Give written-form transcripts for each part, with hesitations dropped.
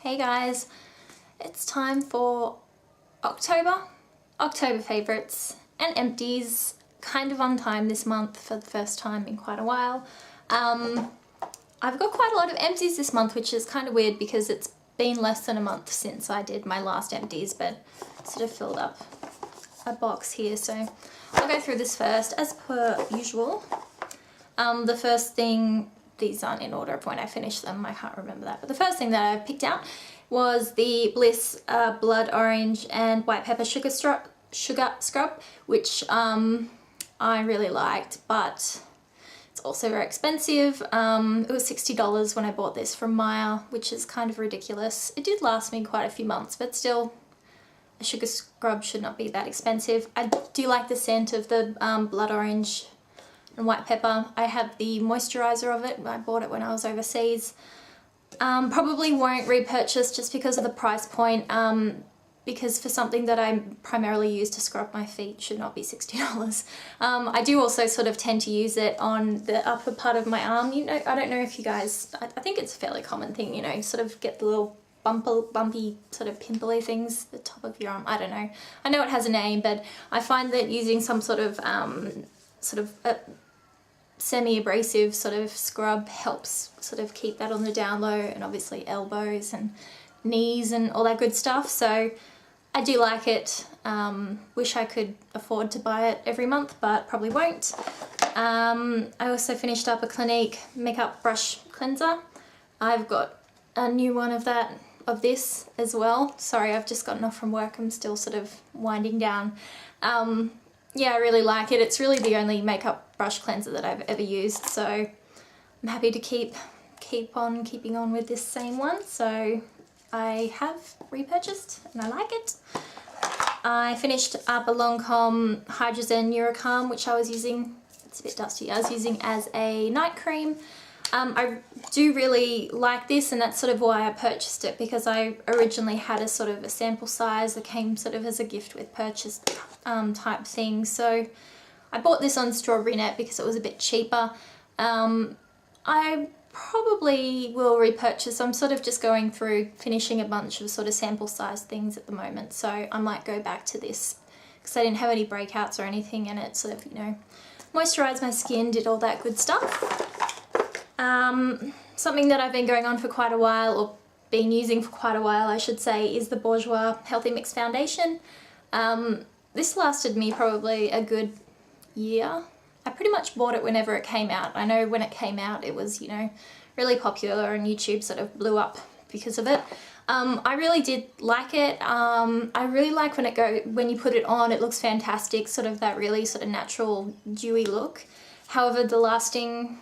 Hey guys, it's time for October favourites and empties, kind of on time this month for the first time in quite a while. I've got quite a lot of empties this month, which is kind of weird because it's been less than a month since I did my last empties, but sort of filled up a box here, so I'll go through this first as per usual. The first thing, these aren't in order of when I finished them, I can't remember that, but the first thing that I picked out was the Bliss Blood Orange and White Pepper Sugar Scrub, which I really liked, but it's also very expensive. It was $60 when I bought this from Maya, which is kind of ridiculous. It did last me quite a few months, but still, a sugar scrub should not be that expensive. I do like the scent of the blood orange and white pepper. I have the moisturizer of it. I bought it when I was overseas. Probably won't repurchase just because of the price point, because for something that I primarily use to scrub my feet should not be $60. I do also sort of tend to use it on the upper part of my arm. You know, I don't know if you guys, I think it's a fairly common thing, you know, you sort of get the little bumpy sort of pimply things at the top of your arm. I don't know. I know it has a name, but I find that using some sort of semi-abrasive sort of scrub helps sort of keep that on the down low, and obviously elbows and knees and all that good stuff. So I do like it. Wish I could afford to buy it every month, but probably won't. I also finished up a Clinique makeup brush cleanser. I've got a new one of this as well. Sorry, I've just gotten off from work. I'm still sort of winding down. Yeah, I really like it. It's really the only makeup brush cleanser that I've ever used, so I'm happy to keep on keeping on with this same one. So I have repurchased and I like it. I finished up a Lancome Hydrogen Neurocalm, which I was using, it's a bit dusty, I was using as a night cream. I do really like this, and that's sort of why I purchased it, because I originally had a sort of a sample size that came sort of as a gift with purchase type thing. So I bought this on Strawberry Net because it was a bit cheaper. I probably will repurchase. I'm sort of just going through finishing a bunch of sort of sample size things at the moment, so I might go back to this because I didn't have any breakouts or anything, and it sort of, you know, moisturised my skin, did all that good stuff. Something that I've been going on for quite a while, or been using for quite a while I should say, is the Bourjois Healthy Mix Foundation. This lasted me probably a good year. I pretty much bought it whenever it came out. I know when it came out it was, you know, really popular, and YouTube sort of blew up because of it. I really did like it. I really like when you put it on, it looks fantastic, sort of that really sort of natural dewy look. However, the lasting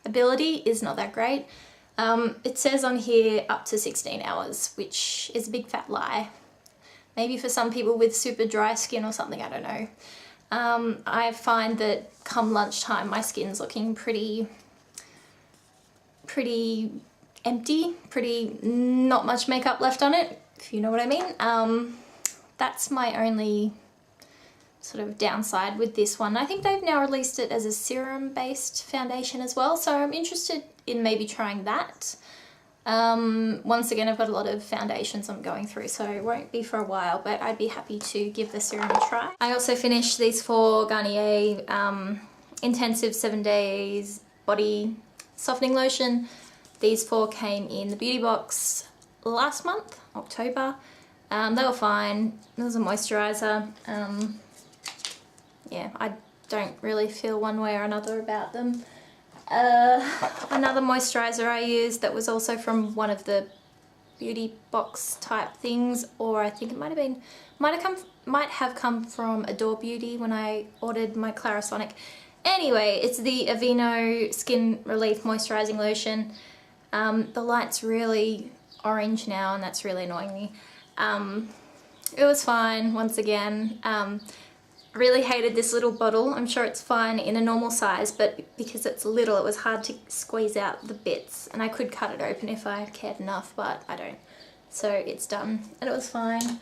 ability is not that great. It says on here up to 16 hours, which is a big fat lie. Maybe for some people with super dry skin or something, I don't know. I find that come lunchtime my skin's looking pretty empty, not much makeup left on it, if you know what I mean. That's my only sort of downside with this one. I think they've now released it as a serum based foundation as well, so I'm interested in maybe trying that. Once again, I've got a lot of foundations I'm going through, so it won't be for a while, but I'd be happy to give the serum a try. I also finished these 4 Garnier Intensive 7 Days Body Softening Lotion. These 4 came in the beauty box last month, October. They were fine. There was a moisturiser. Yeah, I don't really feel one way or another about them. Another moisturiser I used that was also from one of the beauty box type things, or I think it might have come from Adore Beauty when I ordered my Clarisonic. Anyway, it's the Aveeno Skin Relief Moisturising Lotion. The light's really orange now, and that's really annoying me. It was fine, once again. Really hated this little bottle. I'm sure it's fine in a normal size, but because it's little it was hard to squeeze out the bits, and I could cut it open if I cared enough, but I don't. So it's done, and it was fine.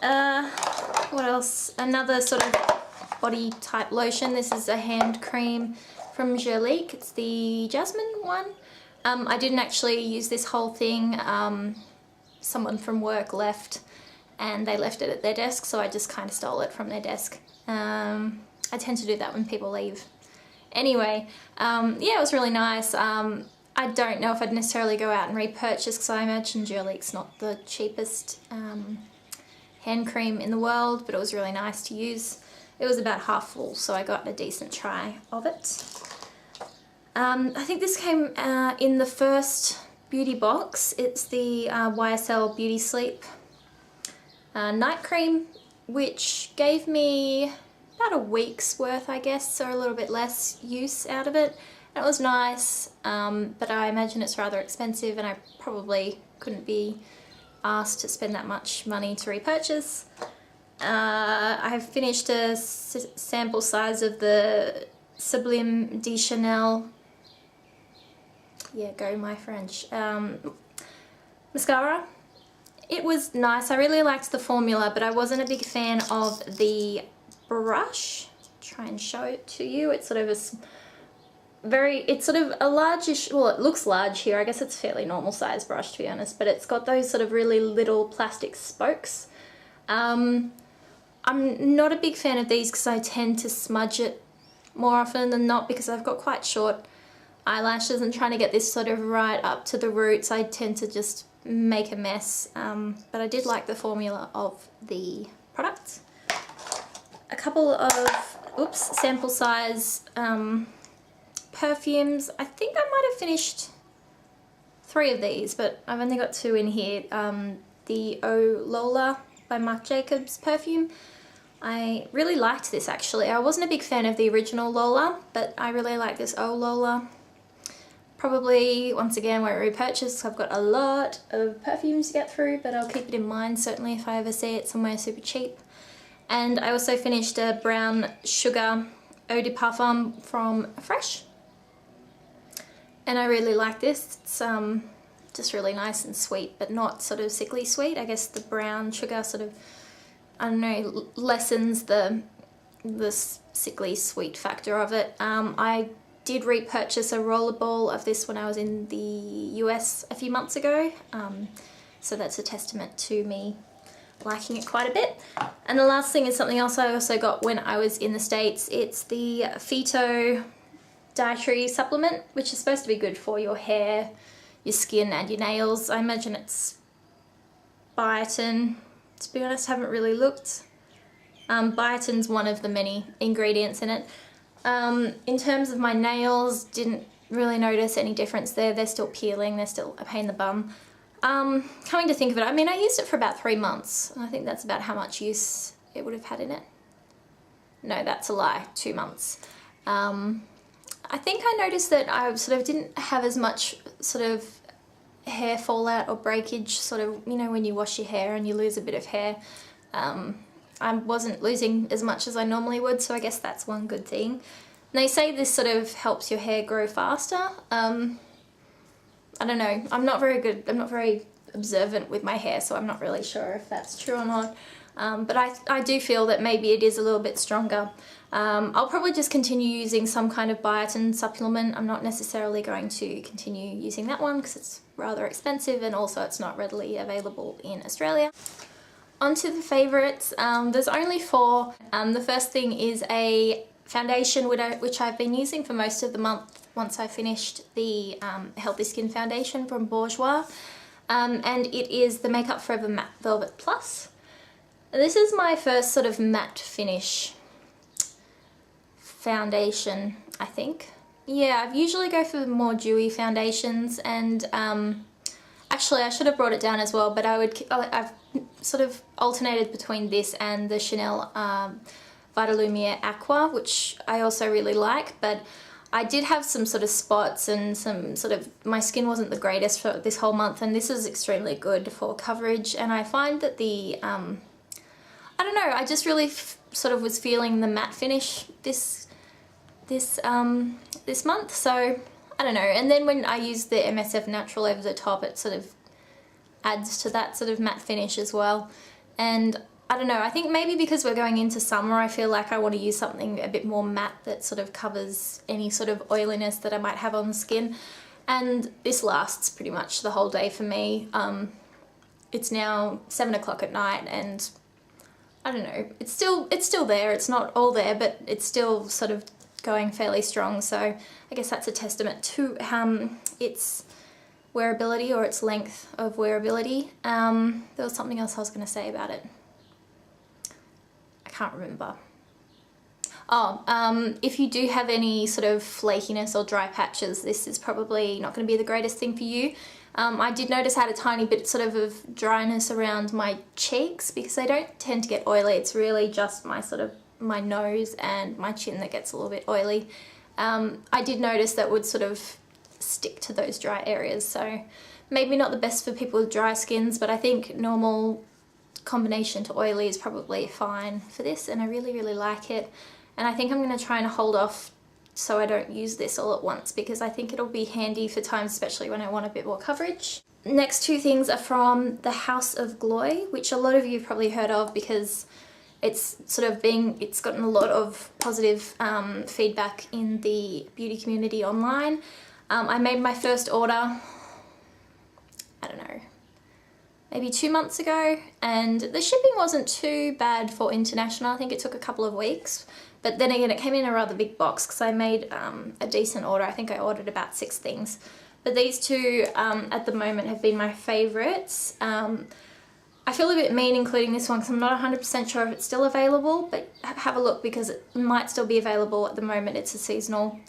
What else? Another sort of body type lotion. This is a hand cream from Angelique. It's the jasmine one. I didn't actually use this whole thing. Someone from work left and they left it at their desk, so I just kind of stole it from their desk. I tend to do that when people leave. Anyway, yeah, it was really nice. I don't know if I'd necessarily go out and repurchase, because I imagine Jurlique's not the cheapest hand cream in the world, but it was really nice to use. It was about half full, so I got a decent try of it. I think this came in the first beauty box. It's the YSL Beauty Sleep night cream, which gave me about a week's worth, I guess, or a little bit less use out of it. It was nice, but I imagine it's rather expensive and I probably couldn't be asked to spend that much money to repurchase. I've finished a sample size of the Sublime de Chanel, yeah, go my French, mascara. It was nice. I really liked the formula, but I wasn't a big fan of the brush. Try and show it to you. It's sort of it's sort of a largish, well, it looks large here. I guess it's a fairly normal size brush, to be honest, but it's got those sort of really little plastic spokes. I'm not a big fan of these because I tend to smudge it more often than not, because I've got quite short eyelashes, and trying to get this sort of right up to the roots, I tend to just make a mess. But I did like the formula of the product. A couple of, sample size perfumes. I think I might have finished 3 of these, but I've only got 2 in here. The Oh Lola by Marc Jacobs perfume. I really liked this actually. I wasn't a big fan of the original Lola, but I really like this Oh Lola. Probably, once again, won't repurchase. I've got a lot of perfumes to get through, but I'll keep it in mind certainly if I ever see it somewhere super cheap. And I also finished a brown sugar eau de parfum from Fresh. And I really like this. It's just really nice and sweet, but not sort of sickly sweet. I guess the brown sugar sort of, I don't know, lessens the sickly sweet factor of it. I did repurchase a rollerball of this when I was in the US a few months ago. So that's a testament to me liking it quite a bit. And the last thing is something else I also got when I was in the States. It's the Phyto dietary supplement, which is supposed to be good for your hair, your skin and your nails. I imagine it's biotin. To be honest, I haven't really looked. Biotin's one of the many ingredients in it. In terms of my nails, didn't really notice any difference there. They're still peeling, they're still a pain in the bum. Coming to think of it, I mean, I used it for about 3 months, and I think that's about how much use it would have had in it. No, that's a lie, 2 months. I think I noticed that I sort of didn't have as much sort of hair fallout or breakage, sort of, you know, when you wash your hair and you lose a bit of hair. I wasn't losing as much as I normally would, so I guess that's one good thing. And they say this sort of helps your hair grow faster. I don't know, I'm not very observant with my hair, so I'm not really sure if that's true or not. But I do feel that maybe it is a little bit stronger. I'll probably just continue using some kind of biotin supplement. I'm not necessarily going to continue using that one because it's rather expensive, and also it's not readily available in Australia. On to the favourites. There's only 4. The first thing is a foundation which I've been using for most of the month once I finished the Healthy Skin Foundation from Bourjois. And it is the Makeup Forever Matte Velvet Plus. This is my first sort of matte finish foundation, I think. Yeah, I usually go for more dewy foundations, and actually I should have brought it down as well, but I've sort of alternated between this and the Chanel Vitalumiere Aqua, which I also really like, but I did have some sort of spots and some sort of, my skin wasn't the greatest for this whole month, and this is extremely good for coverage. And I find that the, I don't know, I just really sort of was feeling the matte finish this month, so I don't know. And then when I use the MSF Natural over the top, it sort of adds to that sort of matte finish as well. And I don't know, I think maybe because we're going into summer, I feel like I want to use something a bit more matte that sort of covers any sort of oiliness that I might have on the skin. and this lasts pretty much the whole day for me. It's now 7 o'clock at night, and I don't know, it's still there. It's not all there, but it's still sort of going fairly strong. So I guess that's a testament to its wearability, or its length of wearability. There was something else I was going to say about it. I can't remember. Oh, if you do have any sort of flakiness or dry patches, this is probably not going to be the greatest thing for you. I did notice I had a tiny bit sort of dryness around my cheeks because they don't tend to get oily. It's really just my nose and my chin that gets a little bit oily. I did notice that would sort of stick to those dry areas, so maybe not the best for people with dry skins, but I think normal combination to oily is probably fine for this, and I really, really like it. And I think I'm going to try and hold off so I don't use this all at once, because I think it'll be handy for times, especially when I want a bit more coverage. Next two things are from the Haus of Gloi, which a lot of you have probably heard of because it's gotten a lot of positive feedback in the beauty community online. I made my first order, I don't know, maybe 2 months ago, and the shipping wasn't too bad for international. I think it took a couple of weeks. But then again, it came in a rather big box because I made a decent order. I think I ordered about 6 things. But these two at the moment have been my favourites. I feel a bit mean including this one because I'm not 100% sure if it's still available, but have a look because it might still be available at the moment. It's a seasonal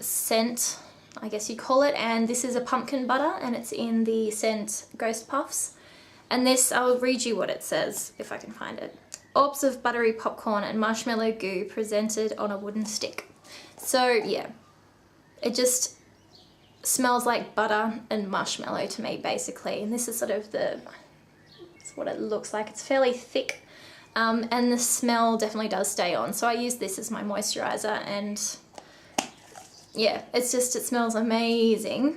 scent, I guess you call it. And this is a pumpkin butter, and it's in the scent Ghost Puffs. And this, I'll read you what it says if I can find it. Orbs of buttery popcorn and marshmallow goo presented on a wooden stick. So yeah, it just smells like butter and marshmallow to me basically. And this is sort of that's what it looks like. It's fairly thick, and the smell definitely does stay on. So I use this as my moisturizer, and yeah, it smells amazing.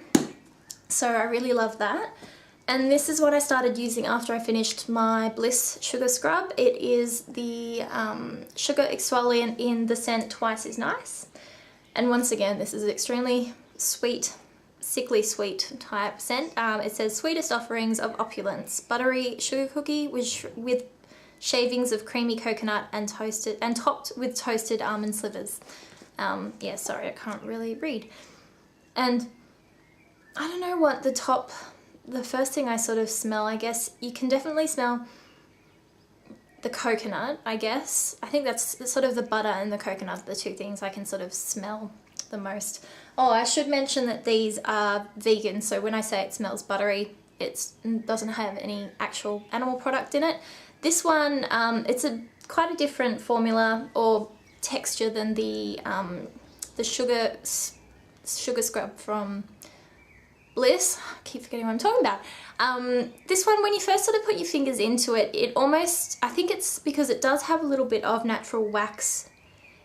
So I really love that. And this is what I started using after I finished my Bliss Sugar Scrub. It is the sugar exfoliant in the scent Twice is Nice. And once again, this is extremely sweet, sickly sweet type scent. It says sweetest offerings of opulence, buttery sugar cookie with shavings of creamy coconut and topped with toasted almond slivers. Yeah, sorry, I can't really read. And I don't know what the first thing I sort of smell, I guess, you can definitely smell the coconut, I guess. I think that's sort of the butter and the coconut, the two things I can sort of smell the most. Oh, I should mention that these are vegan, so when I say it smells buttery, it doesn't have any actual animal product in it. This one, it's quite a different formula or texture than the sugar scrub from Bliss. I keep forgetting what I'm talking about. This one, when you first sort of put your fingers into it, it almost, I think it's because it does have a little bit of natural wax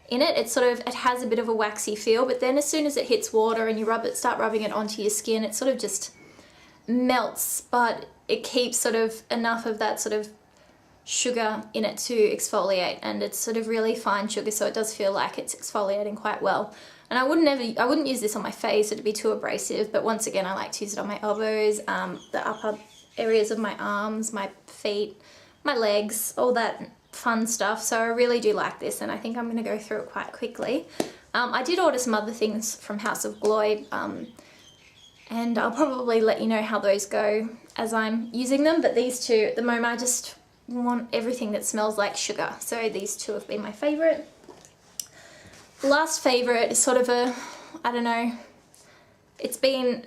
in it. It has a bit of a waxy feel, but then as soon as it hits water and you start rubbing it onto your skin, it sort of just melts, but it keeps sort of enough of that sort of sugar in it to exfoliate, and it's sort of really fine sugar, so it does feel like it's exfoliating quite well. And I wouldn't use this on my face, it'd be too abrasive, but once again I like to use it on my elbows, the upper areas of my arms, my feet, my legs, all that fun stuff. So I really do like this, and I think I'm going to go through it quite quickly. I did order some other things from Haus of Gloi, and I'll probably let you know how those go as I'm using them, but these two at the moment, I just want everything that smells like sugar, so these two have been my favourite. Last favourite is sort of I don't know, it's been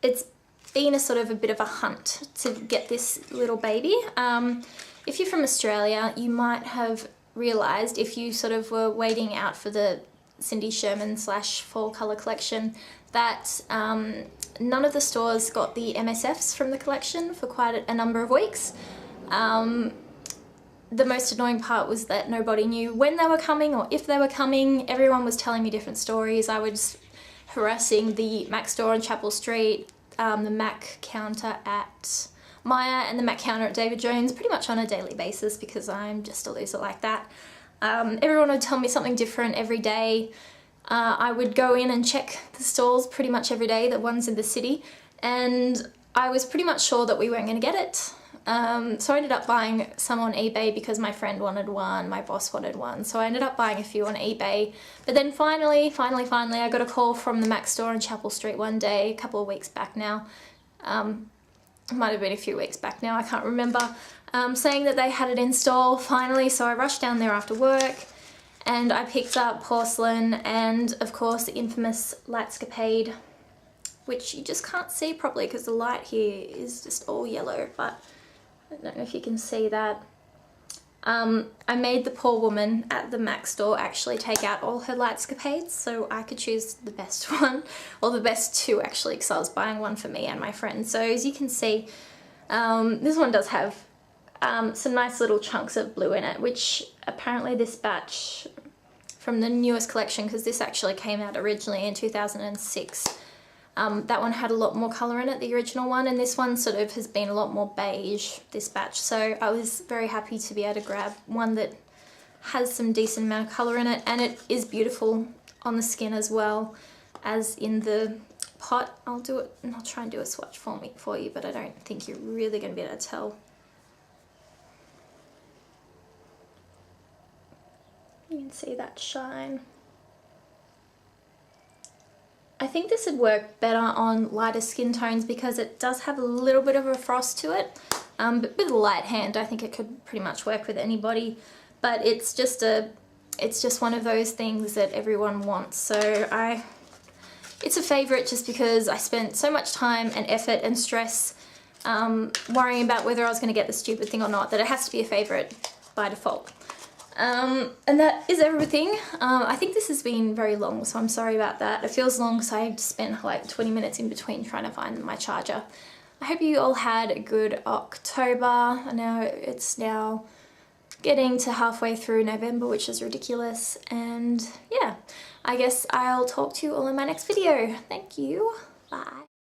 a sort of a bit of a hunt to get this little baby. If you're from Australia, you might have realised, if you sort of were waiting out for the Cindy Sherman / fall colour collection, that none of the stores got the MSFs from the collection for quite a number of weeks. The most annoying part was that nobody knew when they were coming or if they were coming. Everyone was telling me different stories. I was harassing the MAC store on Chapel Street, the MAC counter at Maya, and the MAC counter at David Jones pretty much on a daily basis because I'm just a loser like that. Everyone would tell me something different every day. I would go in and check the stores pretty much every day, the ones in the city, and I was pretty much sure that we weren't going to get it. So I ended up buying some on eBay because my friend wanted one, my boss wanted one, so I ended up buying a few on eBay. But then finally, I got a call from the Mac store on Chapel Street one day, a couple of weeks back now. It might have been a few weeks back now, I can't remember, saying that they had it in store finally, so I rushed down there after work and I picked up porcelain and of course the infamous Lightscapade, which you just can't see properly because the light here is just all yellow, but I don't know if you can see that. I made the poor woman at the Mac store actually take out all her Lightscapades so I could choose the best one, or the best two actually, because I was buying one for me and my friend. So as you can see, this one does have some nice little chunks of blue in it, which apparently this batch from the newest collection, because this actually came out originally in 2006, that one had a lot more colour in it, the original one, and this one sort of has been a lot more beige, this batch, so I was very happy to be able to grab one that has some decent amount of colour in it, and it is beautiful on the skin as well as in the pot. I'll try and do a swatch for you, but I don't think you're really going to be able to tell. You can see that shine. I think this would work better on lighter skin tones because it does have a little bit of a frost to it, but with a light hand I think it could pretty much work with anybody, but it's just one of those things that everyone wants, so it's a favourite just because I spent so much time and effort and stress worrying about whether I was going to get the stupid thing or not, that it has to be a favourite by default. And that is everything. I think this has been very long, so I'm sorry about that. It feels long because I spent like 20 minutes in between trying to find my charger. I hope you all had a good October. I know it's now getting to halfway through November, which is ridiculous. And yeah, I guess I'll talk to you all in my next video. Thank you. Bye.